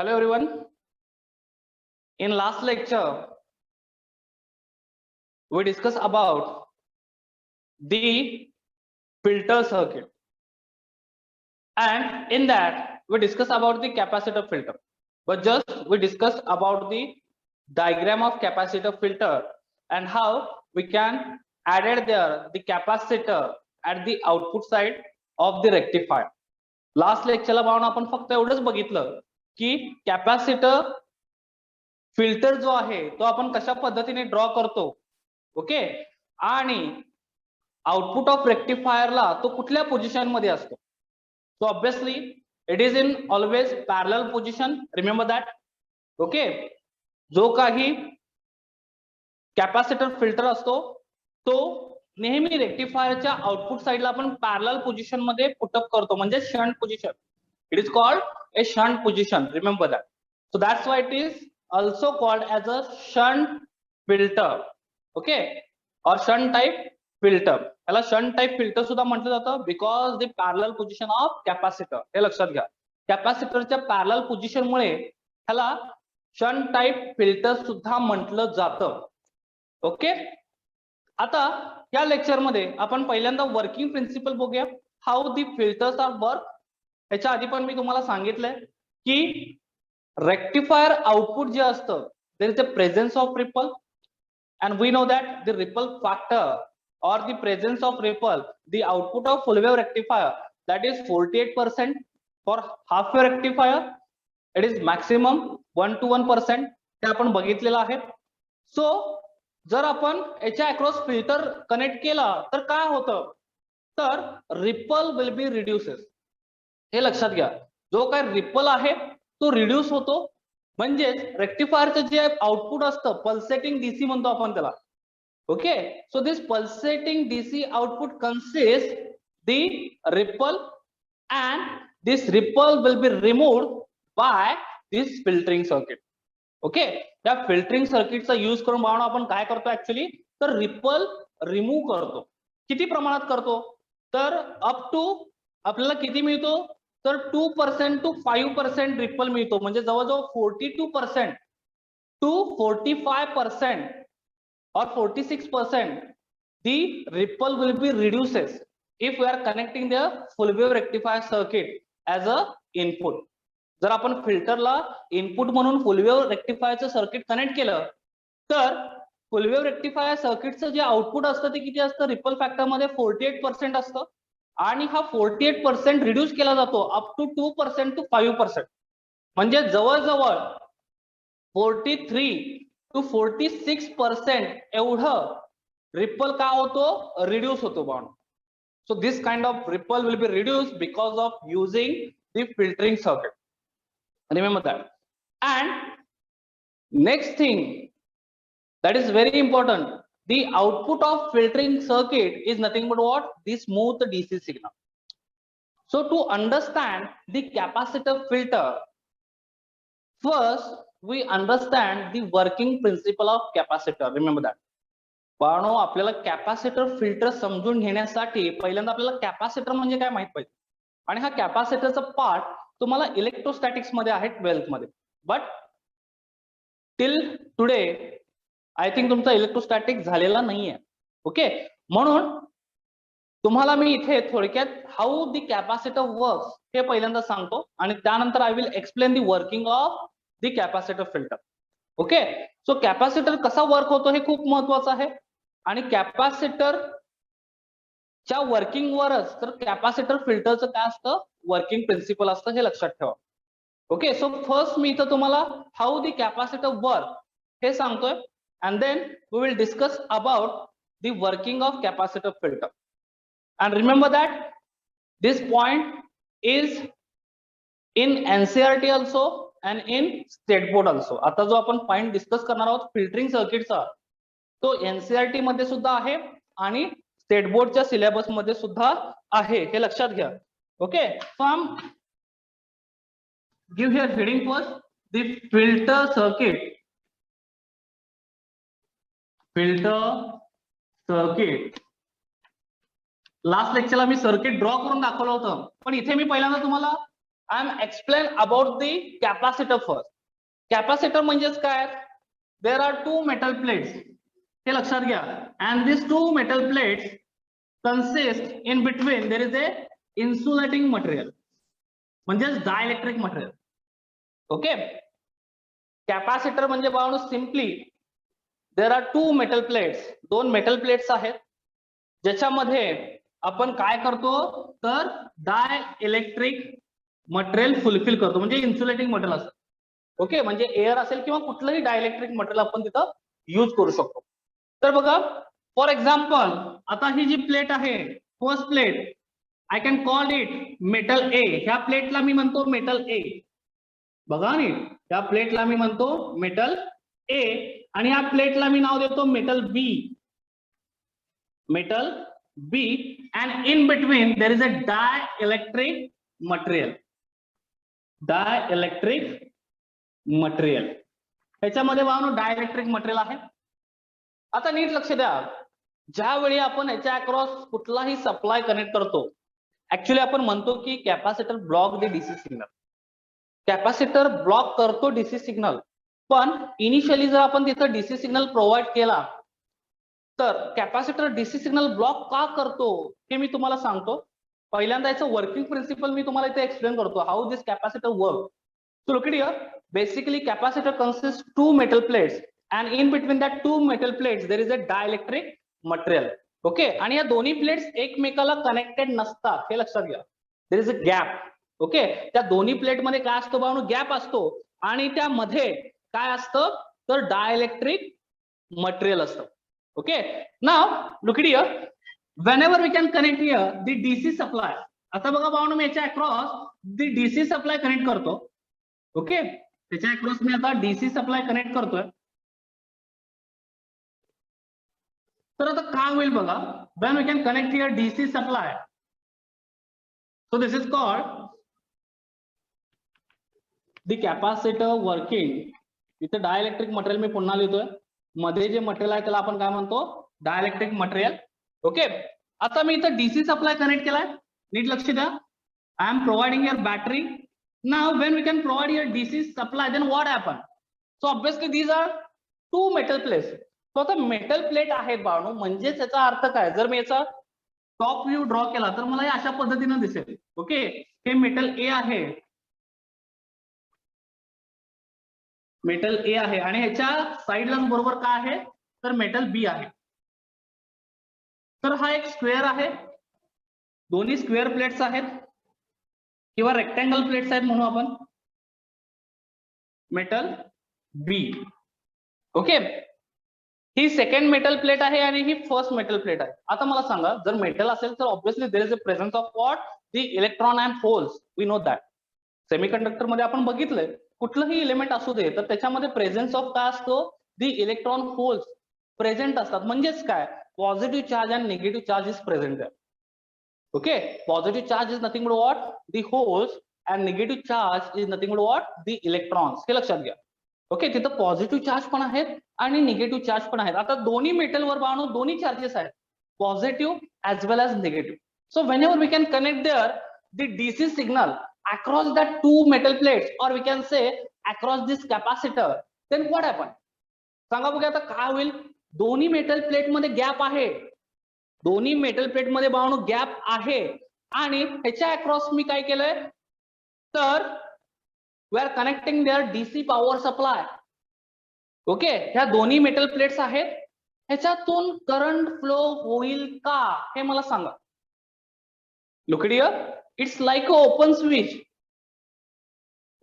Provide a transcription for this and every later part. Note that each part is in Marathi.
Hello everyone. In last lecture, we discussed about the filter circuit, and in that we discussed about the capacitor filter. But just we discussed about the diagram of capacitor filter and how we can added there the capacitor at the output side of the rectifier. Last लेक्चरला पाहून आपण फक्त एवढंच बघितलं की कॅपॅसिटर फिल्टर जो आहे तो आपण कशा पद्धतीने ड्रॉ करतो, ओके, आणि आउटपुट ऑफ रेक्टिफायरला तो कुठल्या पोझिशन मध्ये असतो. So obviously it is in always parallel position, remember that. Okay, जो काही कॅपॅसिटर फिल्टर असतो तो नेहमी रेक्टिफायरच्या आउटपुट साइडला आपण पॅरलल पोझिशन मध्ये पुटअप करतो, म्हणजे shunt position. It is called a shunt position, remember that. So that's why it is also called as a shunt filter, okay, or shunt type filter. याला shunt type filter सुद्धा म्हटलं जातं because the parallel position of capacitor. हे लक्षात घ्या, कॅपॅसिटरच्या पॅरलल पोझिशन मुळे ह्याला shunt type filter सुद्धा म्हटलं जातं. ओके, आता या लेक्चर मध्ये आपण पहिल्यांदा वर्किंग प्रिन्सिपल बघूया, how the filters are work. याच्या आधी पण मी तुम्हाला सांगितलंय की रेक्टिफायर आउटपुट जे असतं there is a presence of ripple and we know that the ripple factor or the presence of ripple, the output of full wave rectifier, that is 48% for half wave rectifier. It is maximum 1 to 1%. ते आपण बघितलेलं आहे. सो जर आपण याच्या अक्रॉस फिल्टर कनेक्ट केला तर काय होतं, तर रिपल विल बी रिड्युसेस. हे लक्षात घ्या, जो काय रिपल आहे तो रिड्यूस होतो, म्हणजेच रेक्टिफायरचं जे आउटपुट असतं पल्सेटिंग डीसी म्हणतो आपण त्याला. Okay, so this pulsating DC output consist the ripple and this ripple will be removed by this filtering circuit. Okay, त्या फिल्टरिंग सर्किटचा यूज करून पाहणं आपण काय करतो ऍक्च्युअली, तर रिपल रिमूव्ह करतो. किती प्रमाणात करतो, तर अप टू आपल्याला किती मिळतो, तर 2% to 5% रिपल मिळतो, म्हणजे जवळजवळ 42% to 45% or 46% the ripple will be reduces if we are connecting the full wave rectifier circuit as a input. जर आपण फिल्टरला इनपुट म्हणून फुल वेव्ह रेक्टिफायरचं सर्किट कनेक्ट केलं तर फुल वेव्ह रेक्टिफायर सर्किटचं जे आउटपुट असतं ते किती असतं, रिपल फॅक्टर मध्ये 48% असतं, आणि हा 48% रिड्यूस केला जातो अप टू 2% to 5%, म्हणजे जवळजवळ 43 to 46% एवढं रिपल का होतो, रिड्यूस होतो बाण. So this kind of ripple will be reduce because of using the filtering circuit, remember that. And next thing that is very important, the output of filtering circuit is nothing but what, the smooth DC signal. So to understand the capacitor filter, first we understand the working principle of capacitor, remember that. पण आपल्याला कॅपॅसिटर फिल्टर समजून घेण्यासाठी पहिल्यांदा आपल्याला कॅपॅसिटर म्हणजे काय माहित पाहिजे, आणि हा कॅपॅसिटरचा पार्ट तुम्हाला इलेक्ट्रोस्टॅटिक्स मध्ये आहे 12th मध्ये, but till today I think तुमचा इलेक्ट्रोस्टॅटिक झालेला नाहीये. ओके, म्हणून तुम्हाला मी इथे थोडक्यात हाऊ द कॅपॅसिटर वर्क्स हे पहिल्यांदा सांगतो, आणि त्यानंतर I will explain the working of the capacitor filter. Okay, so capacitor कसा वर्क होतो हे खूप महत्वाचं आहे, आणि कॅपॅसिटर च्या वर्किंग वरच तर कॅपॅसिटर फिल्टरचं काय असतं, वर्किंग प्रिन्सिपल असतं, हे लक्षात ठेवा. ओके, सो फर्स्ट मी इथं तुम्हाला हाऊ द कॅपॅसिटर वर्क हे सांगतोय, and then we will discuss about the working of capacitor filter. And remember that this point is in NCERT also and in state board also. आता जो आपण पॉइंट डिस्कस करणार आहोत फिल्टरिंग सर्किटचा, तो NCERT मध्ये सुद्धा आहे आणि स्टेट बोर्डच्या सिलेबस मध्ये सुद्धा आहे, हे लक्षात घ्या. Okay, so I am give here heading first, the filter circuit. Filter circuit last लेक्चरला मी सर्किट ड्रॉ करून दाखवलं होतं, पण इथे मी पहिल्यांदा तुम्हाला I am explain about the capacitor first. Capacitor म्हणजेच काय? There are two metal plates, हे लक्षात घ्या. And this two metal plates consist in between there is a insulating material, म्हणजेच डायइलेक्ट्रिक मटेरियल. ओके, कॅपॅसिटर म्हणजे बाळांनो simply there are two metal plates, दोन मेटल प्लेट्स आहेत ज्याच्यामध्ये आपण काय करतो तर डायइलेक्ट्रिक मटेरियल फुलफिल करतो, म्हणजे इन्सुलेटिंग मटेरियल असतं. ओके, म्हणजे एअर असेल किंवा कुठलंही डायइलेक्ट्रिक मटेरियल आपण तिथं यूज करू शकतो. तर बघा फॉर एक्झाम्पल आता ही जी प्लेट आहे first plate, I can call it metal A. ह्या प्लेटला मी म्हणतो मेटल ए. बघा नी, त्या प्लेटला मी म्हणतो मेटल ए आणि ह्या प्लेटला मी नाव देतो metal B. Metal B and in between there is a dielectric material. Dielectric material, ह्याच्यामध्ये बाळांनो डायइलेक्ट्रिक मटेरियल आहे. आता नीट लक्ष द्या, ज्यावेळी आपण ह्याच्या अक्रॉस कुठलाही सप्लाय कनेक्ट करतो, ऍक्च्युली आपण म्हणतो की capacitor block the DC signal. Capacitor block करतो डीसी सिग्नल, पण इनिशियली जर आपण तिथं डीसी सिग्नल प्रोव्हाइड केला तर कॅपॅसिटर डीसी सिग्नल ब्लॉक का करतो हे मी तुम्हाला सांगतो. पहिल्यांदा याचं वर्किंग प्रिन्सिपल मी तुम्हाला इथे एक्सप्लेन करतो, how this capacitor work. So look it here, basically capacitor consist to metal plates and in between that two metal plates there is a dielectric material. Okay, आणि या दोन्ही प्लेट्स एकमेकाला कनेक्टेड नसतात, हे लक्षात घ्या. There is a gap. Okay, त्या दोन्ही प्लेट मध्ये काय असतो बाळांनो? गॅप असतो आणि त्यामध्ये काय असतं तर डायइलेक्ट्रिक मटेरियल असतं. Okay, now look it here, whenever we can connect here the DC supply. आता बघा बाळांनो, मी याच्या across the DC supply connect करतो. ओके, त्याच्या अक्रॉस मी आता डीसी सप्लाय कनेक्ट करतोय. तर आता काय होईल बघा, when we can connect here DC supply, so this is called the capacitor working. इथे डायइलेक्ट्रिक मटेरियल मी पुन्हा लिहितोय, मध्ये जे मटेरियल आहे त्याला आपण काय म्हणतो? Dielectric material. ओके, आता मी इथे डीसी सप्लाय कनेक्ट केलाय, नीट लक्ष द्या. I am providing your battery. Now when we can provide your DC supply, then what happen? So obviously these are two metal plates. तो आता मेटल प्लेट आहेत बाळांनो, म्हणजेच याचा अर्थ काय? जर मी याचा टॉप व्ह्यू ड्रॉ केला तर मला अशा पद्धतीने दिसेल. ओके, हे मेटल ए आहे, मेटल ए आहे आणि ह्याच्या साईडला बरोबर काय आहे तर मेटल बी आहे. तर हा एक स्क्वेअर आहे, दोन्ही स्क्वेअर प्लेट्स आहेत किंवा रेक्टँगल प्लेट्स आहेत म्हणू आपण. मेटल बी. ओके, ही सेकंड मेटल प्लेट आहे आणि ही फर्स्ट मेटल प्लेट आहे. आता मला सांगा, जर मेटल असेल तर obviously there is a presence of what? The electron and holes. We know that. Semiconductor मध्ये आपण बघितलंय, कुठलंही एलिमेंट असू दे तर त्याच्यामध्ये प्रेझेन्स ऑफ काय असतो? द इलेक्ट्रॉन होल्स प्रेझेंट असतात. म्हणजेच काय? Positive charge and negative charge is present there. Okay, positive charge is nothing but what? The holes and negative charge is nothing but what? The electrons. हे लक्षात घ्या. ओके, तिथं पॉझिटिव्ह चार्ज पण आहेत आणि निगेटिव्ह चार्ज पण आहेत. आता दोन्ही मेटलवर बाळांनो दोन्ही चार्जेस आहेत, positive as well as negative. So whenever we can connect there the DC signal across that two metal plates और we can say across this capacitor, then what happen? सांगा बघा आता काय होईल? दोन्ही मेटल प्लेट मध्ये गॅप आहे, दोन्ही मेटल प्लेट मध्ये बाळांनो गॅप आहे आणि ह्याच्या अक्रॉस मी काय केलंय तर we are connecting their DC power supply. Okay, ह्या दोन्ही मेटल प्लेट्स आहेत, ह्याच्यातून करंट फ्लो होईल का हे मला सांगा. Look it here, it's like a open switch.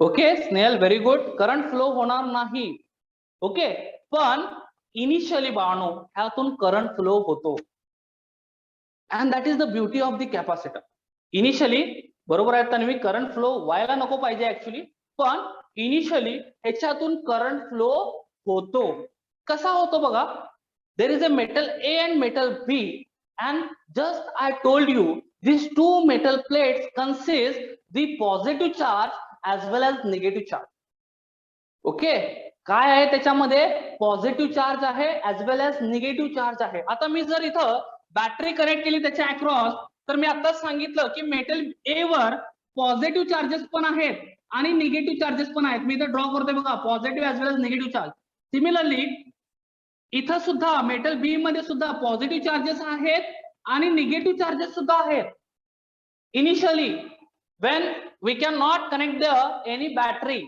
Okay Snehal, very good. Current flow होणार नाही. ओके, पण इनिशियली बाळांनो ह्यातून करंट फ्लो होतो. And that is the beauty of the capacitor. Initially बरोबर आहे तन्वी, करंट फ्लो व्हायला नको पाहिजे ऍक्च्युली, पण इनिशियली ह्याच्यातून करंट फ्लो होतो. कसा होतो बघा? There is a metal A and metal B and just I told you this two metal plates consist the positive charge as well as negative charge. Okay, काय आहे त्याच्यामध्ये? पॉझिटिव्ह चार्ज आहे as well as negative charge आहे. आता मी जर इथं बॅटरी कनेक्ट केली त्याच्या अक्रॉस, तर मी आताच सांगितलं की मेटल ए वर पॉझिटिव्ह चार्जेस पण आहेत आणि निगेटिव्ह चार्जेस पण आहेत. मी इथे ड्रॉ करतोय बघा, positive as well as negative charge. Similarly इथं सुद्धा मेटल बी मध्ये सुद्धा पॉझिटिव्ह चार्जेस आहेत आणि निगेटिव्ह चार्जेस सुद्धा आहेत. Initially when we cannot connect the any battery,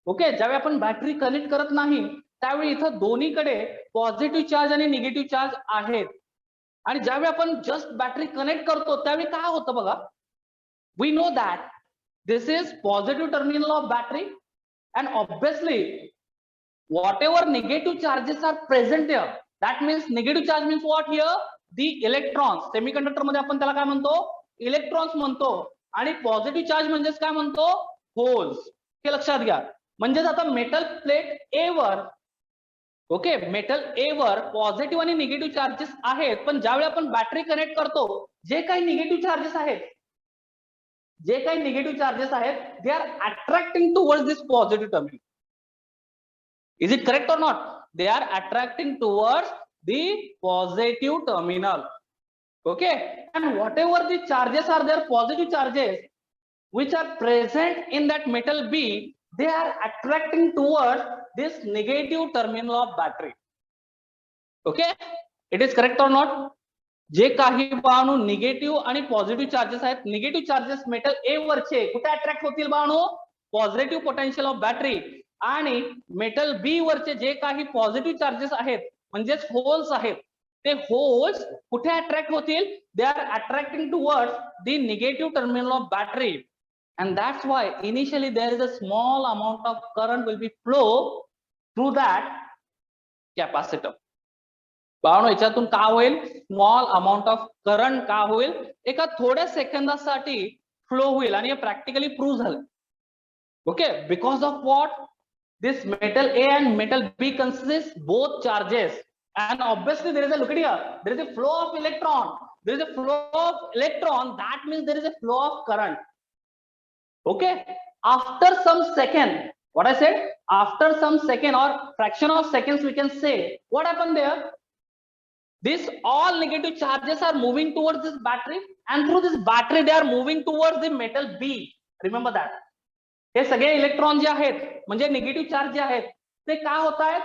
okay, ज्यावेळी आपण बॅटरी कनेक्ट करत नाही त्यावेळी इथं दोन्हीकडे पॉझिटिव्ह चार्ज आणि निगेटिव्ह चार्ज आहेत. आणि ज्यावेळी आपण जस्ट बॅटरी कनेक्ट करतो त्यावेळी काय होतं बघा, we know that this is positive terminal of battery and obviously whatever negative charges are present here, that means negative charge means what here, the electrons. Semiconductor मध्ये आपण त्याला काय म्हणतो, इलेक्ट्रॉन्स म्हणतो. आणि पॉझिटिव्ह चार्ज म्हणजेच काय म्हणतो, होल्स. हे लक्षात घ्या. म्हणजेच आता मेटल प्लेट ए वर, ओके, मेटल ए वर पॉझिटिव्ह आणि निगेटिव्ह चार्जेस आहेत. पण ज्यावेळी आपण बॅटरी कनेक्ट करतो, जे काही निगेटिव्ह चार्जेस आहेत, they are attracting towards this positive terminal. Is it correct or not? They are attracting towards the positive terminal. Okay, and whatever the charges are there, positive charges which are present in that metal B, they are attracting towards this negative terminal of battery. Okay, it is correct or not? जे काही बाणू निगेटिव्ह आणि पॉझिटिव्ह चार्जेस आहेत, निगेटिव्ह चार्जेस मेटल ए वरचे कुठे अट्रॅक्ट होतील बाणू, पॉझिटिव्ह पोटेन्शियल ऑफ बॅटरी. आणि मेटल बी वरचे जे काही पॉझिटिव्ह चार्जेस आहेत म्हणजेच होल्स आहेत, ते होल्स कुठे अट्रॅक्ट होतील, they are attracting towards the negative terminal of battery. And that's why initially there is a small amount of current will be flow through that capacitor. बाळांनो, याच्यातून का होईल, स्मॉल अमाउंट ऑफ करंट का होईल, एका थोड्या सेकंदासाठी फ्लो होईल. आणि हे प्रॅक्टिकली प्रूव्ह झालं. Okay, because of what, this metal A and metal B consist both charges, and obviously there is a, look at here, there is a flow of electron. There is a flow of electron, that means there is a flow of current. Okay, after some second, what I said, after some second or fraction of seconds, we can say what happened there. This all negative charges are moving towards this battery, and through this battery they are moving towards the metal B. Remember that. हे सगळे इलेक्ट्रॉन जे आहेत म्हणजे निगेटिव्ह चार्ज जे आहेत ते काय होत आहेत,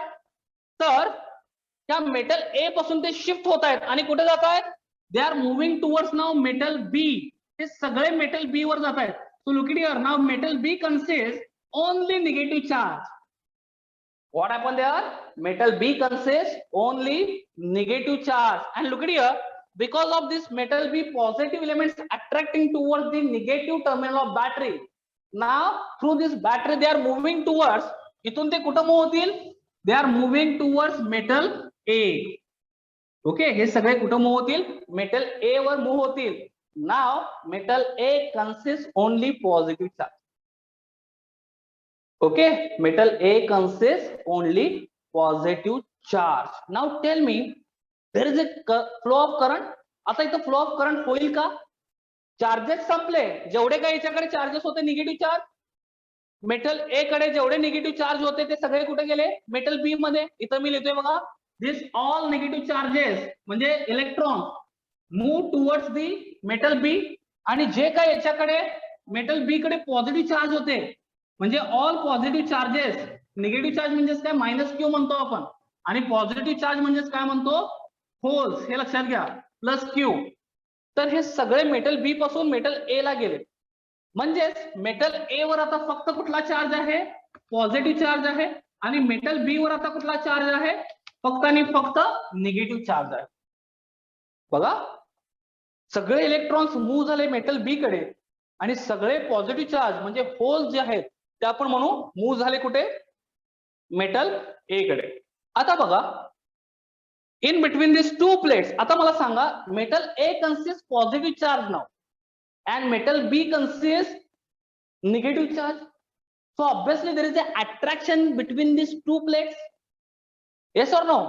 तर त्या मेटल ए पासून ते शिफ्ट होत आहेत आणि कुठे जात आहेत, they are moving towards now metal B. हे सगळे मेटल बी वर जात आहेत. So look it here, now metal B consist only negative charge. What happen there, metal B consist only negative charge. And look it here, because of this metal B positive elements attracting towards the negative terminal of battery. Now through this battery they are moving towards, इथून ते कुठं मूव्ह होतील, they are moving towards metal A. Okay, हे सगळे कुठं मूव्ह होतील, मेटल ए वर मूव्ह होतील. Now metal A consists only positive charge. Okay, metal A consists only positive charge. Now tell me, there is a flow of current. आता इथं फ्लो ऑफ करंट होईल का, चार्जेस संपले, जेवढे काही याच्याकडे चार्जेस होते निगेटिव्ह चार्ज, मेटल ए कडे जेवढे निगेटिव्ह चार्ज होते ते सगळे कुठे गेले, मेटल बी मध्ये. इथं मी लिहितोय बघा, दिस ऑल निगेटिव्ह चार्जेस म्हणजे electron move towards the metal B. आणि जे काही याच्याकडे मेटल बी कडे पॉझिटिव्ह चार्ज होते म्हणजे all positive charges, negative charge म्हणजेच काय, मायनस क्यू म्हणतो आपण, आणि पॉझिटिव्ह चार्ज म्हणजेच काय म्हणतो, होल्स. हे लक्षात घ्या, प्लस क्यू. तर हे सगळे मेटल बी पासून मेटल ए ला गेले. म्हणजेच मेटल ए वर आता फक्त कुठला चार्ज आहे, पॉझिटिव्ह चार्ज आहे. आणि मेटल बी वर आता कुठला चार्ज आहे, फक्त आणि फक्त निगेटिव्ह चार्ज आहे. बघा, सगळे इलेक्ट्रॉन्स मूव्ह झाले मेटल बी कडे आणि सगळे पॉझिटिव्ह चार्ज म्हणजे होल्स जे आहेत ते आपण म्हणू मूव्ह झाले कुठे, मेटल ए कडे. आता बघा, in between these two plates, आता मला सांगा, metal A consists positive charge now and metal B consists negative charge. So obviously there is a attraction between these two plates. Yes or no?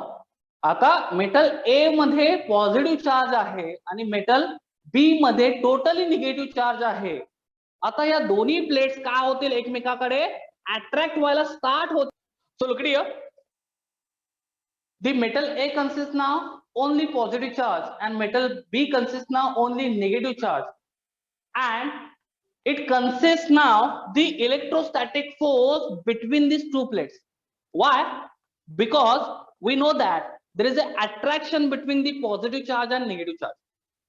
आता मेटल A मध्ये पॉझिटिव्ह चार्ज आहे आणि मेटल B मध्ये टोटली निगेटिव्ह चार्ज आहे. आता या दोन्ही प्लेट्स काय होतील, एकमेकाकडे अट्रॅक्ट व्हायला स्टार्ट होतील. So look here, the metal A consists now only positive charge and metal B consists now only negative charge. And it consists now the electrostatic force between these two plates. Why? Because we know that there is an attraction between the positive charge and negative charge.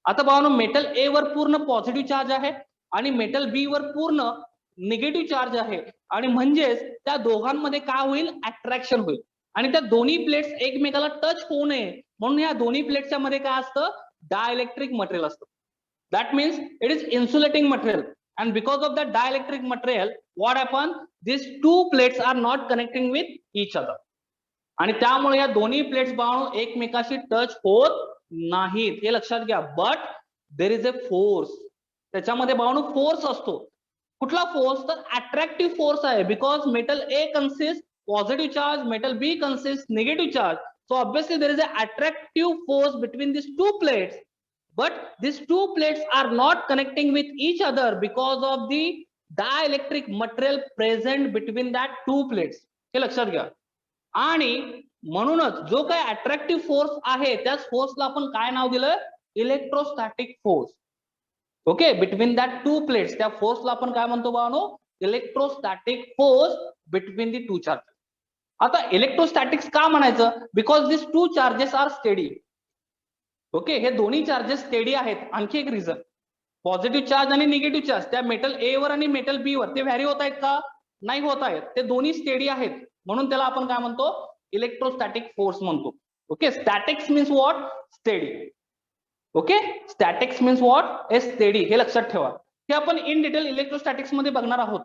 आता भावांनो मेटल ए वर पूर्ण पॉझिटिव्ह चार्ज आहे आणि मेटल बी वर पूर्ण निगेटिव्ह चार्ज आहे आणि म्हणजेच त्या दोघांमध्ये काय होईल, अट्रॅक्शन होईल आणि त्या दोन्ही प्लेट्स एकमेकाला टच होऊ नये म्हणून या दोन्ही प्लेट्सच्या मध्ये काय असतं, डायइलेक्ट्रिक मटेरियल असतं. That means it is insulating material. And because of that dielectric material, what happen? These two plates are not connecting with each other. आणि त्यामुळे या दोन्ही प्लेट्स भावांनो एकमेकाशी टच होत नाहीत, हे लक्षात घ्या. But there is a force, त्याच्यामध्ये भावांनो फोर्स असतो. कुठला फोर्स? तर अट्रॅक्टिव्ह फोर्स आहे. Because metal A consist positive charge, metal B consist negative charge. So obviously there is a attractive force between this two plates. But these two plates are not connecting with each other because of the dielectric material present between that two plates. हे लक्षात घ्या. आणि म्हणूनच जो काही अट्रॅक्टिव्ह फोर्स आहे त्याच फोर्सला आपण काय नाव दिलं? Electrostatic force. Okay, between that two plates, त्या फोर्सला आपण काय म्हणतो बाळांनो? Electrostatic force between the two charges. आता इलेक्ट्रोस्टॅटिक्स का म्हणायचं? Because this two charges are steady. Okay, हे दोन्ही चार्जेस स्टेडी आहेत. आणखी एक रिझन, पॉझिटिव्ह चार्ज आणि निगेटिव्ह चार्ज त्या मेटल ए वर आणि मेटल बी वर ते व्हॅरी होत आहेत का? नाही होत आहेत. ते दोन्ही स्टेडी आहेत म्हणून त्याला आपण काय म्हणतो? इलेक्ट्रोस्टॅटिक फोर्स म्हणतो. Okay, statics means what? Steady. Okay, statics means what? A steady. हे लक्षात ठेवा. हे आपण इन डिटेल इलेक्ट्रोस्टॅटिक्स मध्ये बघणार आहोत.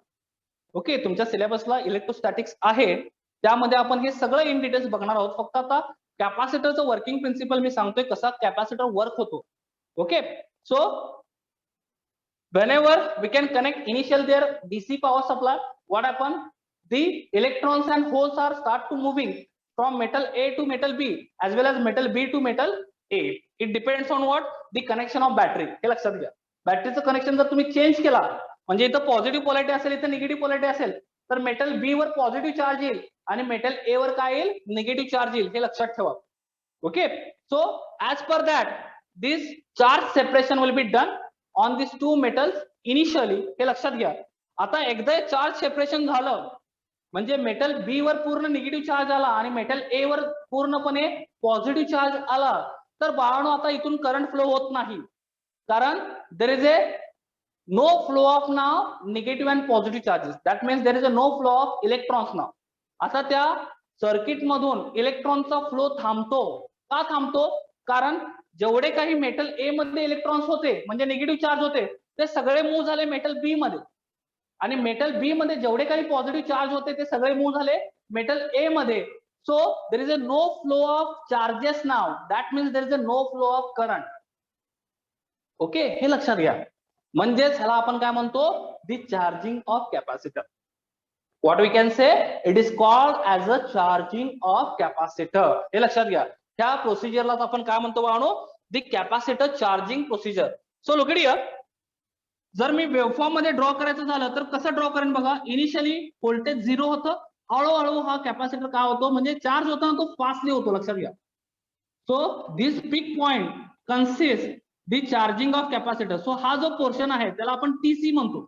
ओके, तुमच्या सिलेबसला इलेक्ट्रोस्टॅटिक्स आहे, त्यामध्ये आपण हे सगळं इन डिटेल्स बघणार आहोत. फक्त आता कॅपॅसिटरचं वर्किंग प्रिन्सिपल मी सांगतोय कसा कॅपॅसिटर वर्क होतो. Okay, so whenever we can connect initial their DC power supply, what happen? The electrons and holes are start to moving from metal A to metal B as well as metal B to metal A. It depends on what? The connection of battery. हे लक्षात घ्या. बॅटरीचं कनेक्शन जर तुम्ही चेंज केला, म्हणजे इथं पॉझिटिव्ह पोलॅरिटी असेल, इथं निगेटिव्ह पोलॅरिटी असेल, तर मेटल बी वर पॉझिटिव्ह चार्ज येईल आणि मेटल ए वर काय येईल? निगेटिव्ह चार्ज येईल. हे लक्षात ठेवा. Okay, so as per that this charge separation will be done on this two metals initially. हे लक्षात घ्या. आता एकदा चार्ज सेपरेशन झालं म्हणजे मेटल बी वर पूर्ण निगेटिव्ह चार्ज आला आणि मेटल ए वर पूर्णपणे पॉझिटिव्ह चार्ज आला, तर बाळांनो आता इथून करंट फ्लो होत नाही, कारण there is a no flow of now negative and positive charges. That means there is a no flow of electrons now. आता त्या सर्किट मधून इलेक्ट्रॉनचा फ्लो थांबतो. का थांबतो? कारण जेवढे काही मेटल ए मध्ये इलेक्ट्रॉन्स होते म्हणजे निगेटिव्ह चार्ज होते ते सगळे मूव्ह झाले मेटल बी मध्ये, आणि मेटल बी मध्ये जेवढे काही पॉझिटिव्ह चार्ज होते ते सगळे मूव्ह झाले मेटल ए मध्ये. So there is a no flow of charges now. That means there is a no flow of current. Okay, हे लक्षात घ्या. म्हणजेच ह्याला आपण काय म्हणतो? The charging of capacitor. What we can say? It is called as a charging of capacitor. हे लक्षात घ्या. ह्या प्रोसिजरला आपण काय म्हणतो बाळांनो? The capacitor charging procedure. So look it here. जर मी वेव्हफॉर्म मध्ये ड्रॉ करायचं झालं तर कसं ड्रॉ करेन बघा. इनिशियली व्होल्टेज 0 होतं, हळूहळू हा कॅपॅसिटर काय होतो म्हणजे चार्ज होतो ना तो फास्टली होतो. लक्षात घ्या. So this peak point consist the charging of capacitor. So हा जो पोर्शन आहे त्याला आपण टीसी म्हणतो,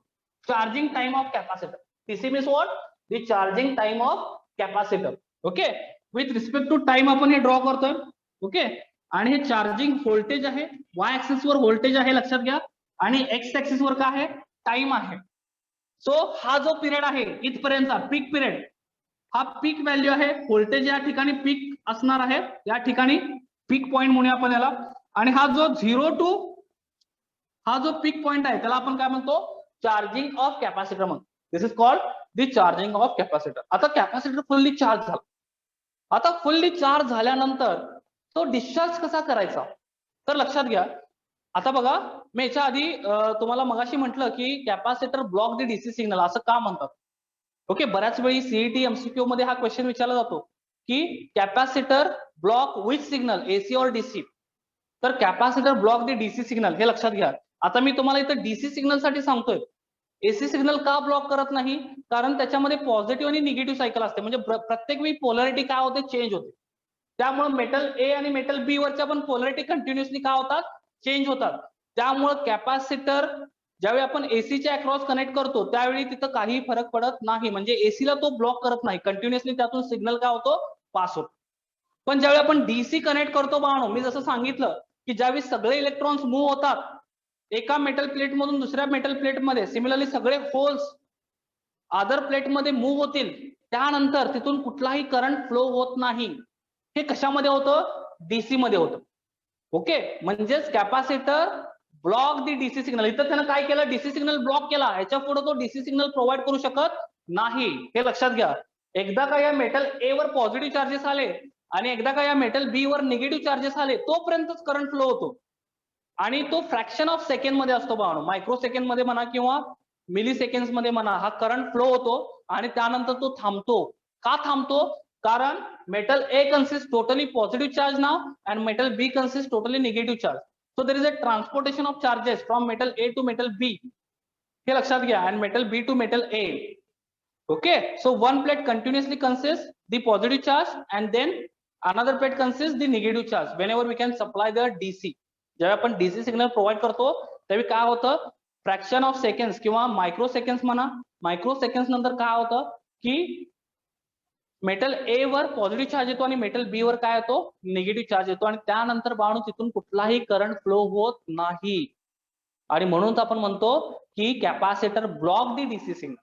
charging time of capacitor. TC means what? The charging time of capacitor. Okay, with respect to time आपण हे ड्रॉ करतोय. ओके, आणि हे चार्जिंग व्होल्टेज आहे, वाय ऍक्सिस वर व्होल्टेज आहे लक्षात घ्या, आणि एक्स ऍक्सिस वर काय आहे? टाइम आहे. सो हा जो पिरियड आहे इथपर्यंतचा पीक पिरियड, हा पीक व्हॅल्यू आहे. व्होल्टेज या ठिकाणी पीक असणार आहे, या ठिकाणी पीक पॉइंट म्हणूया आपण याला. आणि हा जो 0 टू हा जो पीक पॉइंट आहे त्याला आपण काय म्हणतो? चार्जिंग ऑफ कॅपॅसिटर म्हणतो. This is called the charging of capacitor. आता कॅपॅसिटर फुल्ली चार्ज झाला. आता फुल्ली चार्ज झाल्यानंतर तो डिस्चार्ज कसा करायचा? तर लक्षात घ्या. आता बघा, मी याच्या आधी तुम्हाला मगाशी म्हटलं की capacitor block the DC signal असं का म्हणतात. ओके, बऱ्याच वेळी सीईटी एमसीक्यू मध्ये हा क्वेश्चन विचारला जातो की capacitor block which signal, AC और डीसी. तर capacitor block the DC signal, हे लक्षात घ्या. आता मी तुम्हाला इथं डीसी सिग्नल साठी सांगतोय. एसी सिग्नल का ब्लॉक करत नाही? कारण त्याच्यामध्ये पॉझिटिव्ह आणि निगेटिव्ह सायकल असते, म्हणजे प्रत्येक वेळी पोलॅरिटी काय होते? चेंज होते. त्यामुळे मेटल ए आणि मेटल बी वरच्या पण पोलॅरिटी कंटिन्युअसली काय होतात? चेंज होतात. त्यामुळे कॅपॅसिटर ज्यावेळी आपण एसीच्या अक्रॉस कनेक्ट करतो त्यावेळी तिथं काही फरक पडत नाही, म्हणजे एसीला तो ब्लॉक करत नाही, कंटिन्युअसली त्यातून सिग्नल काय होतो, पास होतो. पण ज्यावेळी आपण डीसी कनेक्ट करतो बाळांनो, मी जसं सांगितलं की ज्यावेळी सगळे इलेक्ट्रॉन्स मूव्ह होतात एका मेटल प्लेट मधून दुसऱ्या मेटल प्लेट मध्ये, सिमिलरली सगळे होल्स अदर प्लेट मध्ये मूव्ह होतील, त्यानंतर तिथून कुठलाही करंट फ्लो होत नाही. हे कशामध्ये होतं, डीसी मध्ये होतं. ओके, म्हणजेच कॅपॅसिटर ब्लॉक दी डीसी सिग्नल. इथं त्यानं काय केलं, डीसी सिग्नल ब्लॉक केला, याच्या पुढे तो डीसी सिग्नल प्रोव्हाइड करू शकत नाही, हे लक्षात घ्या. एकदा का या मेटल ए वर पॉझिटिव्ह चार्जेस आले आणि एकदा का या मेटल बी वर निगेटिव्ह चार्जेस आले, तोपर्यंतच करंट फ्लो होतो आणि तो फ्रॅक्शन ऑफ सेकंड मध्ये असतो बाळांनो, मायक्रो सेकंड मध्ये म्हणा किंवा मिली सेकंड मध्ये म्हणा, हा करंट फ्लो होतो आणि त्यानंतर तो थांबतो. का थांबतो, कारण metal A consists totally positive charge now and metal B consists totally negative charge. So there is a transportation of charges from metal A to metal B. हे लक्षात घ्या, and metal B to metal A. Okay, so one plate continuously consists the positive charge and then another plate consists the negative charge. Whenever we can supply the DC, जेव्हा आपण डीसी सिग्नल प्रोव्हाइड करतो त्यावेळी काय होतं, फ्रॅक्शन ऑफ सेकंड्स किंवा मायक्रो सेकंड्स म्हणा, मायक्रो सेकंड्स नंतर काय होतं की मेटल ए वर पॉझिटिव्ह चार्ज येतो आणि मेटल बी वर काय येतो, निगेटिव्ह चार्ज येतो आणि त्यानंतर बाळू तिथून कुठलाही करंट फ्लो होत नाही आणि म्हणून आपण म्हणतो की capacitor block the DC signal.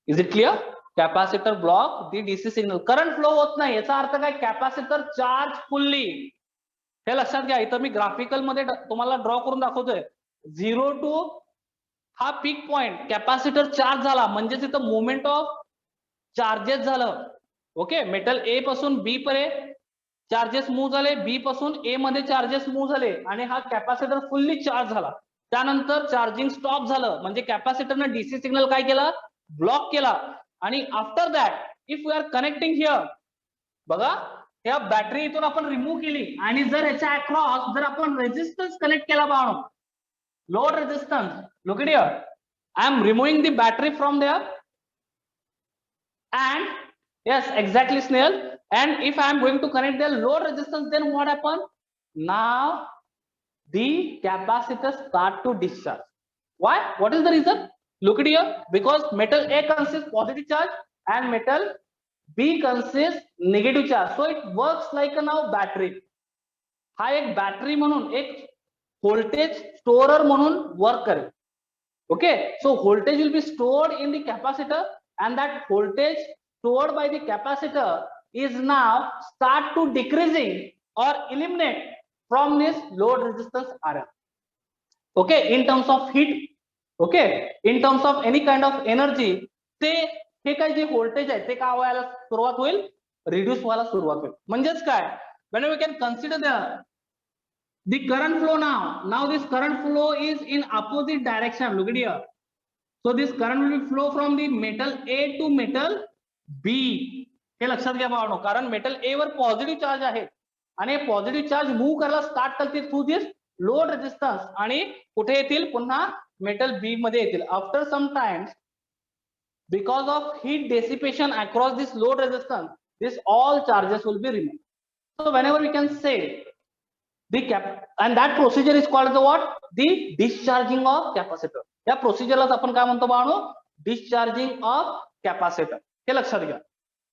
Is it clear, capacitor block the DC signal, current flow होत नाही, याचा अर्थ काय, कॅपॅसिटर चार्ज फुल्ली. हे लक्षात घ्या, इथं मी ग्राफिकल मध्ये तुम्हाला ड्रॉ करून दाखवतोय, 0 टू हा पीक पॉइंट कॅपॅसिटर चार्ज झाला म्हणजेच इथं मुवमेंट ऑफ चार्जेस झालं. ओके, मेटल ए पासून बी पर्यंत चार्जेस मूव्ह झाले, बी पासून ए मध्ये चार्जेस मूव्ह झाले आणि हा कॅपॅसिटर फुल्ली चार्ज झाला. त्यानंतर चार्जिंग स्टॉप झालं म्हणजे कॅपॅसिटरने डीसी सिग्नल काय केला, ब्लॉक केला. आणि after that if we are connecting here, बघा या बॅटरी इथून आपण रिमूव्ह केली आणि जर याच्या अक्रॉस जर आपण रेजिस्टन्स कनेक्ट केला बाळो, load resistance, look at here, I am removing the battery from there and yes exactly Snail, and if I am going to connect the load resistance, then what happen, now the capacitor start to discharge. Why, what is the reason, look at here, because metal A consists positive charge and metal B consists negative charge, so it works like a now battery. हा एक बॅटरी म्हणून एक व्होल्टेज स्टोरर म्हणून वर्क करेल. Okay, so voltage will be stored in the capacitor and that voltage stored by the capacitor is now start to decreasing or eliminate from this load resistance RL. Okay, in terms of heat, okay, in terms of any kind of energy, ते हे काय जे व्होल्टेज आहे ते काय व्हायला सुरुवात होईल, रिड्यूस व्हायला सुरुवात होईल. म्हणजेच काय, when we can consider the current flow now this current flow is in opposite direction, look at here. So this current will flow from the metal A to metal B. हे लक्षात घ्या बाळांनो, कारण मेटल ए वर पॉझिटिव्ह चार्ज आहे आणि पॉझिटिव्ह चार्ज मूव्ह करायला स्टार्ट करते थ्रू दिस लोड रेजिस्टन्स आणि कुठे येतील, पुन्हा मेटल बी मध्ये येतील. After some times because of heat dissipation across this load resistance, this all charges will be removed. So whenever we can say the and that procedure is called the what, the discharging of capacitor. या प्रोसिजरलाच आपण काय म्हणतो बाळांनो, डिस्चार्जिंग ऑफ कॅपॅसिटर. हे लक्षात घ्या,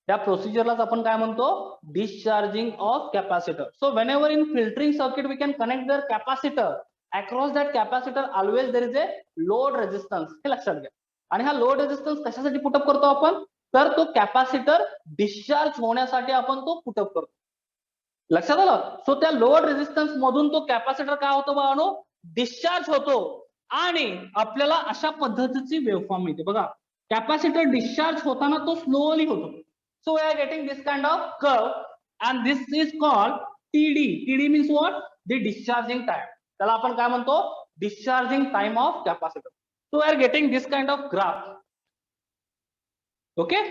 या प्रोसिजरलाच आपण काय म्हणतो, discharging of capacitor. So whenever in filtering circuit we can connect the capacitor, across that capacitor always there is a load resistance. हे लक्षात घ्या. आणि हा लोड रेजिस्टन्स कशासाठी पुटअप करतो आपण, तर तो कॅपॅसिटर डिस्चार्ज होण्यासाठी आपण तो पुटअप करतो. लक्षात आलं. सो त्या लोड रेजिस्टन्स मधून तो कॅपॅसिटर काय होतो बाळांनो, डिस्चार्ज होतो आणि आपल्याला अशा पद्धतीची वेव्हफॉर्म मिळते. बघा, कॅपॅसिटर डिस्चार्ज होताना तो स्लोली होतो. So we are getting this kind of curve and this is called TD. TD means what, the discharging time. त्याला आपण काय म्हणतो, discharging time of capacitor. So we are getting this kind of graph, okay,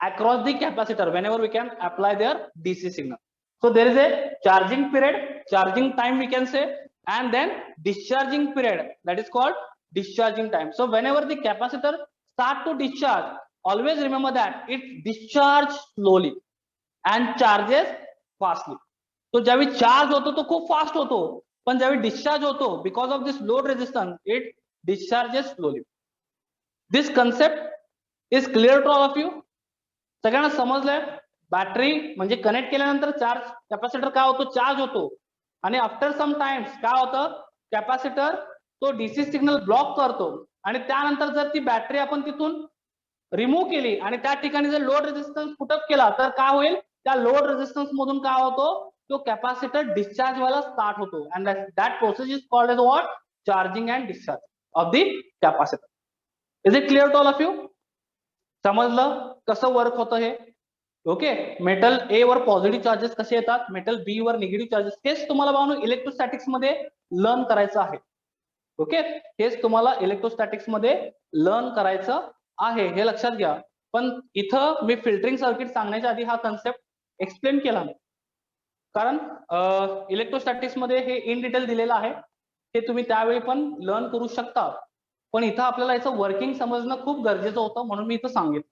across the capacitor whenever we can apply their DC signal. So there is a charging period, charging time we can say, and then discharging period, that is called discharging time. So whenever the capacitor start to discharge, always remember that it discharge slowly and charges fastly. So ज्यावेळी चार्ज होतो तो खूप फास्ट होतो, पण ज्यावेळी डिस्चार्ज होतो because of this load resistance, it discharges slowly. This concept is clear to all of you? सगळ्यांना समजलंय? बॅटरी म्हणजे कनेक्ट केल्यानंतर चार्ज कॅपॅसिटर काय होतो, चार्ज होतो आणि आफ्टर सम टाइम्स काय होतं, कॅपॅसिटर तो डीसी सिग्नल ब्लॉक करतो आणि त्यानंतर जर ती बॅटरी आपण तिथून रिमूव्ह केली आणि त्या ठिकाणी जर लोड रेझिस्टन्स पुटअप केला तर काय होईल, त्या लोड रेझिस्टन्स मधून काय होतो, तो कॅपॅसिटर डिस्चार्ज व्हायला स्टार्ट होतो and that process is called as what, charging and discharge of the capacitor. Is it clear to all of you? समजलं कसं वर्क होतं हे? ओके, मेटल ए वर पॉझिटिव्ह चार्जेस कसे येतात, मेटल बी वर निगेटिव्ह चार्जेस, हेच तुम्हाला भावनो इलेक्ट्रोस्टॅटिक्स मध्ये लर्न करायचं आहे. ओके, हेच तुम्हाला इलेक्ट्रोस्टॅटिक्स मध्ये लर्न करायचं आहे, हे लक्षात घ्या. पण इथं मी फिल्टरिंग सर्किट सांगण्याच्या आधी हा कन्सेप्ट एक्सप्लेन केला नाही, कारण इलेक्ट्रोस्टॅटिक्स मध्ये हे इन डिटेल दिलेलं आहे, हे तुम्ही त्यावेळी पण लर्न करू शकता. पण इथं आपल्याला याचं वर्किंग समजणं खूप गरजेचं होतं म्हणून मी इथं सांगितलं.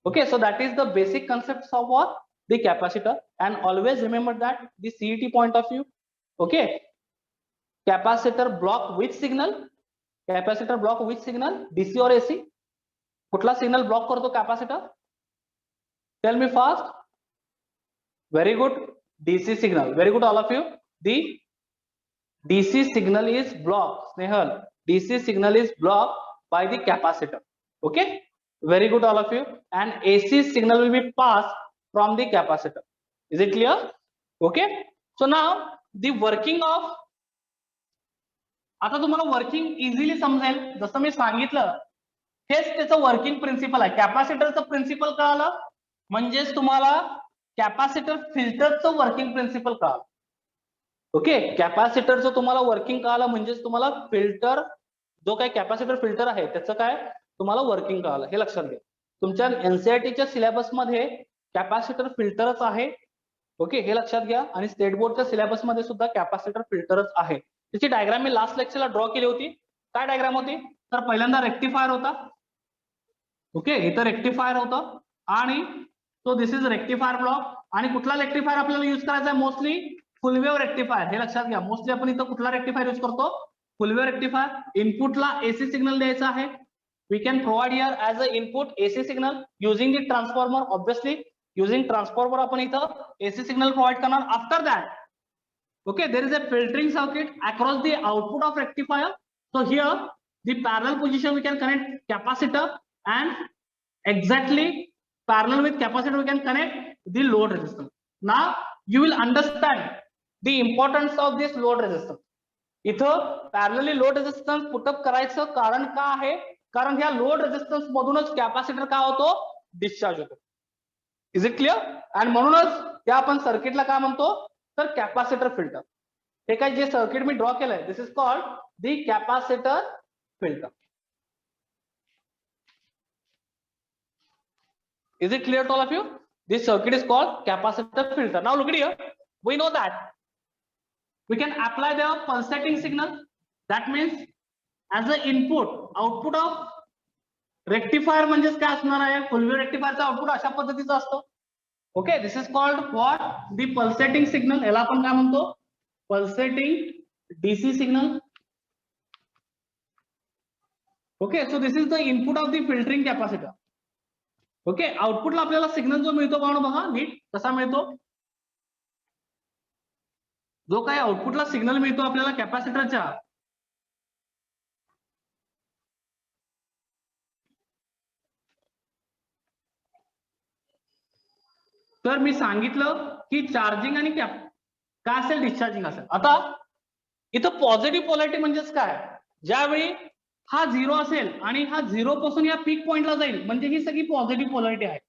Okay, so that is the basic concepts of what, the capacitor, and always remember that the CET point of view. Okay, capacitor block which signal, capacitor block which signal, DC or AC? कुठला सिग्नल ब्लॉक करतो capacitor? Tell me fast. Very good, DC signal. Very good all of you. The DC signal is blocked, Snehal. DC signal is blocked by the capacitor. Okay, very good all of you. And AC signal will be passed from the capacitor. Is it clear? Okay, so now the working of, आता तुम्हाला वर्किंग इझिली समजेल. जसं मी सांगितलं हेच त्याचं वर्किंग प्रिन्सिपल आहे. कॅपॅसिटरचं प्रिन्सिपल कळालं म्हणजेच तुम्हाला कॅपॅसिटर फिल्टरचं वर्किंग प्रिन्सिपल कळालं. ओके, कॅपॅसिटरचं तुम्हाला वर्किंग कळालं म्हणजेच तुम्हाला फिल्टर, जो काही कॅपॅसिटर फिल्टर आहे त्याचं काय तुम्हाला वर्किंग कळालं, हे लक्षात घ्या. तुमच्या एनसीईआरटीच्या सिलेबस मध्ये कॅपॅसिटर फिल्टरच आहे. ओके, हे लक्षात घ्या. आणि स्टेट बोर्डच्या सिलेबस मध्ये सुद्धा कॅपॅसिटर फिल्टरच आहे. त्याची डायग्राम मी लास्ट लेक्चरला ड्रॉ केली होती. काय डायग्राम होती, तर पहिल्यांदा रेक्टिफायर होता. ओके, इथं रेक्टिफायर होतं आणि तो दिस इज रेक्टिफायर ब्लॉक. आणि कुठला रेक्टिफायर आपल्याला युज करायचा आहे, मोस्टली फुल वेव्ह रेक्टिफायर, हे लक्षात घ्या. मोस्टली आपण इथं कुठला रेक्टिफायर युज करतो, फुल वेव्ह रेक्टिफायर. इनपुटला एसी सिग्नल द्यायचा आहे. We can provide here as a input AC signal using the transformer. Obviously, using transformer आपण इथं AC signal provide करणार. After that, okay, there is a filtering circuit across the output of rectifier. So here, the parallel position we can connect capacitor, and exactly parallel with capacitor we can connect the load resistance. Now you will understand the importance of this load resistance. इथं parallelly load resistance put up करायचं कारण का आहे, कारण ह्या लोड रेझिस्टन्स मधूनच कॅपॅसिटर काय होतो, डिस्चार्ज होतो. Is it clear? आणि म्हणूनच त्या आपण सर्किटला काय म्हणतो, तर कॅपॅसिटर फिल्टर. हे काय जे सर्किट मी ड्रॉ केलंय, this is called the capacitor filter. Is it clear to all of you? This circuit is called capacitor filter. Now look here, we know that we can apply the pulsating signal. That means as a input, output of rectifier म्हणजेच काय असणार आहे, फुल वेव्ह रेक्टिफायरचा आउटपुट अशा पद्धतीचा असतो. Okay, this is called what, the pulsating signal. याला आपण काय म्हणतो, pulsating DC signal. Okay, so this is the input of the filtering capacitor. Okay, आउटपुटला आपल्याला सिग्नल जो मिळतो बघा नीट कसा मिळतो, जो काही आउटपुटला सिग्नल मिळतो आपल्याला कॅपॅसिटरच्या, तर मी सांगितलं की चार्जिंग आणि काय असेल, डिस्चार्जिंग असेल. आता इथं पॉझिटिव्ह पोलॅरिटी म्हणजेच काय, ज्यावेळी हा 0 असेल आणि हा 0 पासून या पीक पॉइंटला जाईल म्हणजे ही सगळी पॉझिटिव्ह पोलॅरिटी आहे,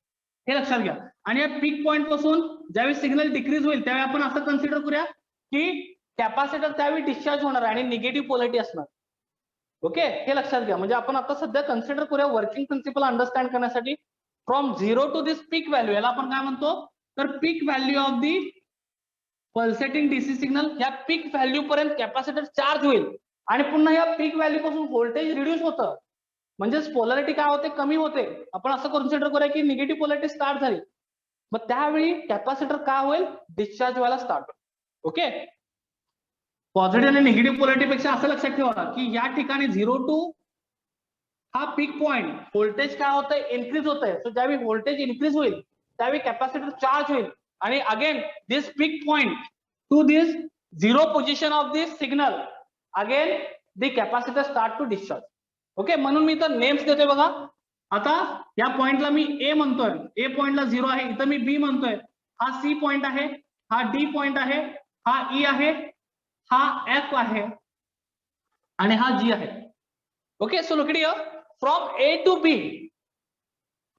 हे लक्षात घ्या. आणि या पीक पॉइंट पासून ज्यावेळी सिग्नल डिक्रीज होईल त्यावेळी आपण असं कन्सिडर करूया की कॅपॅसिटर त्यावेळी डिस्चार्ज होणार आणि निगेटिव्ह पोलॅरिटी असणार. ओके, हे लक्षात घ्या. म्हणजे आपण आता सध्या कन्सिडर करूया वर्किंग प्रिन्सिपल अंडरस्टँड करण्यासाठी. From 0 to this peak value, याला आपण काय म्हणतो, तर peak value of the pulsating DC signal. या पीक व्हॅल्यू पर्यंत कॅपॅसिटर चार्ज होईल आणि पुन्हा या पीक व्हॅल्यू पासून व्होल्टेज रिड्यूस होतं, म्हणजेच पोलॅरिटी काय होते, कमी होते. आपण असं कन्सिडर करूया की निगेटिव्ह पोलॅरिटी स्टार्ट झाली, मग त्यावेळी कॅपॅसिटर काय होईल, डिस्चार्ज व्हायला स्टार्ट होईल. ओके, पॉझिटिव्ह आणि निगेटिव्ह पोलॅरिटी पेक्षा असं लक्षात ठेवा की या ठिकाणी 0 टू हा पीक पॉइंट व्होल्टेज काय होतंय इन्क्रीज होतंय. सो ज्यावेळी व्होल्टेज इन्क्रीज होईल त्यावेळी कॅपॅसिटर चार्ज होईल आणि again this peak point to this zero position of this signal again the capacitor start to discharge. Okay, म्हणून मी इथं नेम्स देतोय बघा. आता या पॉइंटला मी ए म्हणतोय, ए पॉइंटला 0 आहे, इथं मी बी म्हणतोय, हा सी पॉइंट आहे, हा डी पॉइंट आहे, हा ई आहे, हा एफ आहे आणि हा जी आहे. Okay, so look here from A to B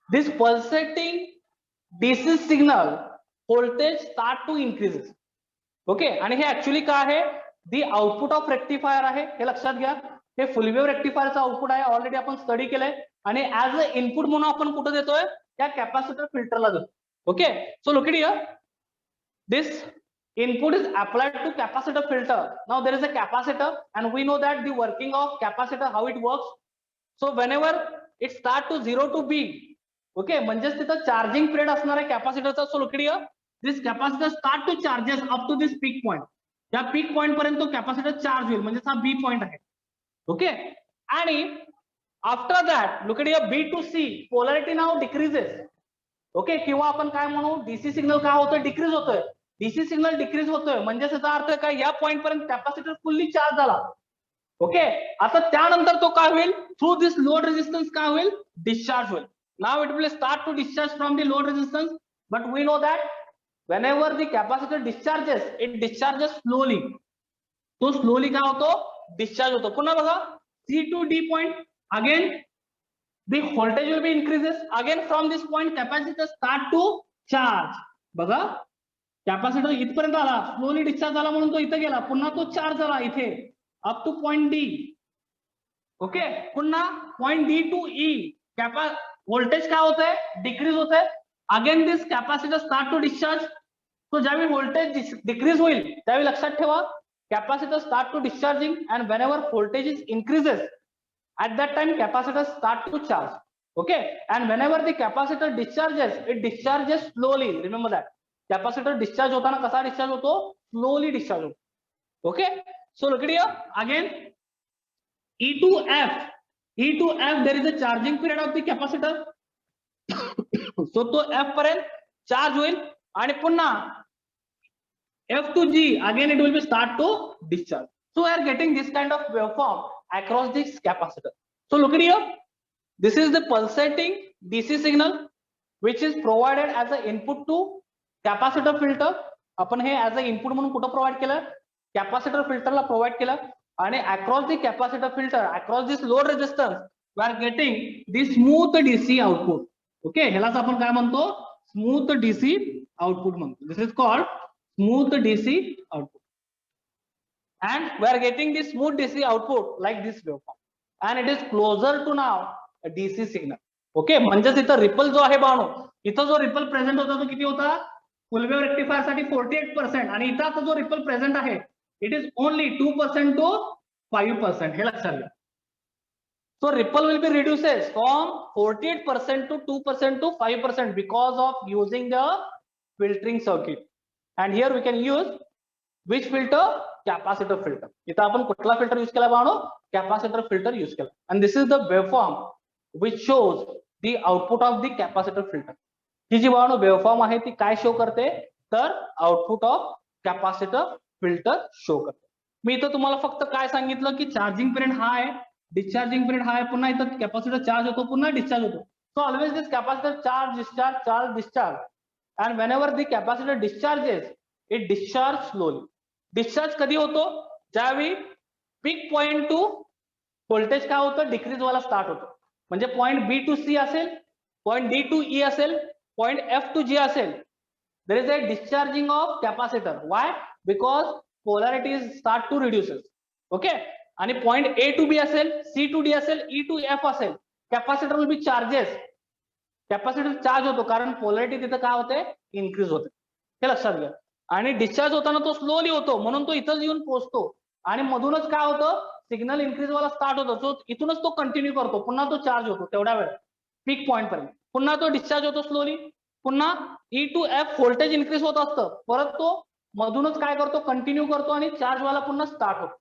this pulsating DC signal voltage start to increases. Okay, आणि हे ऍक्च्युअली काय आहे, दी आउटपुट ऑफ रेक्टिफायर आहे, हे लक्षात घ्या. हे फुल वेव्ह रेक्टिफायरचं आउटपुट आहे, ऑलरेडी आपण स्टडी केलंय आणि ऍज अ इनपुट म्हणून आपण कुठं देतोय, त्या कॅपॅसिटर फिल्टरला देतो. Okay, so look here this input is applied to capacitor filter. Now there is a capacitor and we know that the working of capacitor how it works. So whenever it start to 0 to B, okay, म्हणजेच तिथं चार्जिंग पिरियड असणार आहे कॅपॅसिटरचा. So look here this capacitor start to charges up to this peak point. या पीक पॉइंट पर्यंत तो कॅपॅसिटर चार्ज होईल, म्हणजे हा बी पॉइंट आहे. ओके, आणि after that look here B to C polarity now decreases. Okay, किंवा आपण काय म्हणू, डीसी सिग्नल काय होतोय, डिक्रीज होतोय. डीसी सिग्नल डिक्रीज होतोय म्हणजे त्याचा अर्थ काय, या पॉइंट पर्यंत कॅपॅसिटर फुल्ली चार्ज झाला. ओके, आता त्यानंतर तो काय होईल, थ्रू दिस लोड रेजिस्टन्स काय होईल, डिस्चार्ज होईल. Now it will start to discharge from the load resistance, but we know that whenever the capacitor discharges it discharges slowly. तो स्लोली काय होतो, डिस्चार्ज होतो. पुन्हा बघा C to D point, again the voltage will be increases, again from this point capacitor start to charge. बघा कॅपॅसिटर इथपर्यंत आला, स्लोली डिस्चार्ज झाला म्हणून तो इथे गेला, पुन्हा तो चार्ज झाला इथे up to point D. Okay, पुन्हा point D to E voltage काय होतंय, डिक्रीज होतंय. Again this capacitor start to discharge. तो ज्यावेळी व्होल्टेज डिक्रीज होईल त्यावेळी लक्षात ठेवा capacitor start to discharging and whenever voltage is increases at that time capacitor start to charge. Okay, and whenever the capacitor discharges it discharges slowly. Remember that capacitor discharge होताना कसा डिस्चार्ज होतो, slowly discharge होतो. Okay, so look at here again E to F. E to F there is a charging period of the capacitor. so तो F पर्यंत चार्ज होईल आणि पुन्हा F to G again it will be start to discharge. So we are getting this kind of waveform across this capacitor. So look at here, this is the pulsating DC signal which is provided as an input to capacitor filter. आपण हे as a input म्हणून कुठं प्रोव्हाइड केलं, कॅपॅसिटर फिल्टरला प्रोव्हाइड केलं आणि across the capacitor filter across this load resistance we are getting this smooth DC output. Okay, ह्यालाच आपण काय म्हणतो, smooth DC output म्हणतो. This is called smooth DC output. And we are getting this smooth DC output like this waveform and it is closer to now a DC signal. Okay, म्हणजेच इथं रिपल जो आहे बाणू, इथं जो रिपल प्रेझेंट होता तो किती होता, फुल वेव्ह रेक्टिफायर साठी 48% आणि इथं आता जो रिपल प्रेझेंट आहे इट इज ओनली 2% to 5%. हे लक्षात घ्या. So ripple will be reduces from 48% to 2% to 5% because of using the filtering circuit. And here we can use which filter, capacitor filter. इथं आपण कुठला फिल्टर यूज केला बाळो, कॅपॅसिटर फिल्टर यूज केला. and this is the waveform which shows the output of the capacitor filter. ही जी बाळो वेवफॉर्म आहे ती काय शो करते, तर output of capacitor filter show करते. मी इथं तुम्हाला फक्त काय सांगितलं की चार्जिंग पिरियड हा आहे, डिस्चार्जिंग पिरियड हा आहे, पुन्हा इथं कॅपॅसिटर चार्ज होतो, पुन्हा डिस्चार्ज होतो. So always this capacitor charge discharge charge discharge and whenever the capacitor discharges it discharge slowly. Discharge कधी होतो, ज्यावेळी पीक पॉइंट टू व्होल्टेज काय होतं, डिक्रीज व्हायला स्टार्ट होतो. म्हणजे पॉइंट बी टू सी असेल, पॉइंट डी टू ई असेल, पॉइंट एफ टू जी असेल, there is a discharging of capacitor. Why, because polarity start to reduces. Okay, आणि पॉइंट ए टू बी असेल, सी टू डी असेल, ई टू एफ असेल, capacitor will be charges. Capacitor charge होतो कारण पोलॅरिटी तिथं काय होते, इन्क्रीज होते. हे लक्षात घ्या. आणि डिस्चार्ज होताना तो स्लोली होतो म्हणून तो इथं येऊन पोहोचतो आणि मधूनच काय होतं, सिग्नल इन्क्रीज व्हायला स्टार्ट होतो. सो इथूनच तो कंटिन्यू करतो, पुन्हा तो चार्ज होतो तेवढ्या वेळ पीक पॉइंट पर्यंत, पुन्हा तो डिस्चार्ज होतो स्लोली, पुन्हा E to F voltage increase होत असतं, परत तो मधूनच काय करतो, कंटिन्यू करतो आणि चार्ज वाला पुन्हा स्टार्ट होतो.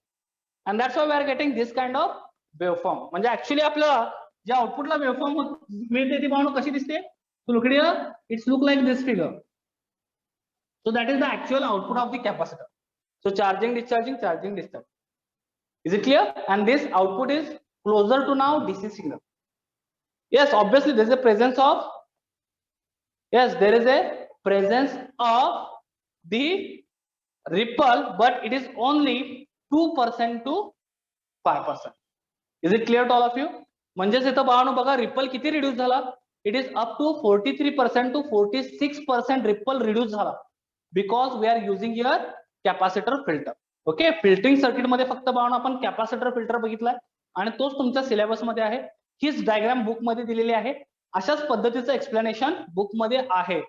And that's why we are getting this kind of waveform. म्हणजे ऍक्च्युली आपल्याला जे आउटपुटला वेवफॉर्म मिळते ती पाहणं कशी दिसते, so look here, it's look like this figure. So that is the actual output of the capacitor. So charging, discharging, charging, discharging. Is it clear? And this output is closer to now DC signal. Yes, obviously there is a presence of, yes, there is a presence of the ripple, but it is only 2% to 5%. Is it clear to all of you? म्हणजेच इथं बाळांनो बघा रिपल किती रिड्यूस झाला, it is up to 43% to 46% ripple reduce झाला, because we are using your capacitor filter. Okay, filtering circuit मध्ये फक्त बाळांनो आपण कॅपॅसिटर फिल्टर बघितलाय आणि तोच तुमच्या सिलेबस मध्ये आहे. हीच डायग्राम बुक मध्ये दिलेली आहे, अशाच पद्धतीचं एक्सप्लेनेशन बुक मध्ये आहे.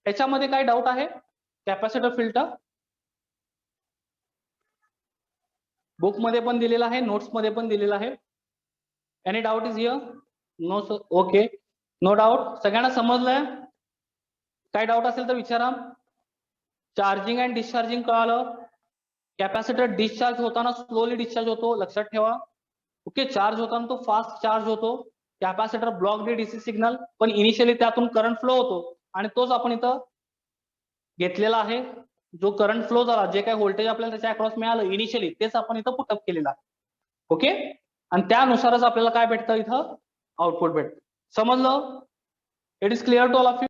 त्याच्यामध्ये काय डाऊट आहे, कॅपॅसिटर फिल्टर बुक मध्ये पण दिलेला आहे, नोट्स मध्ये पण दिलेला आहे. Any doubt is here? No sir. Okay, no doubt. सगळ्यांना समजलंय? काय डाऊट असेल तर विचारा. चार्जिंग अँड डिस्चार्जिंग कळालं. कॅपॅसिटर डिस्चार्ज होताना स्लोली डिस्चार्ज होतो, लक्षात ठेवा. ओके, चार्ज होताना तो फास्ट चार्ज होतो. कॅपॅसिटर ब्लॉक डीसी सिग्नल, पण इनिशियली त्यातून करंट फ्लो होतो आणि तोच आपण इथं घेतलेला आहे. जो करंट फ्लो झाला, जे काही व्होल्टेज आपल्याला त्याच्या अक्रॉस मिळालं इनिशियली, तेच आपण इथं पुटअप केलेलं आहे. ओके, आणि त्यानुसारच आपल्याला काय भेटतं, इथं आउटपुट भेटतं. समजलं? It is clear to all of you?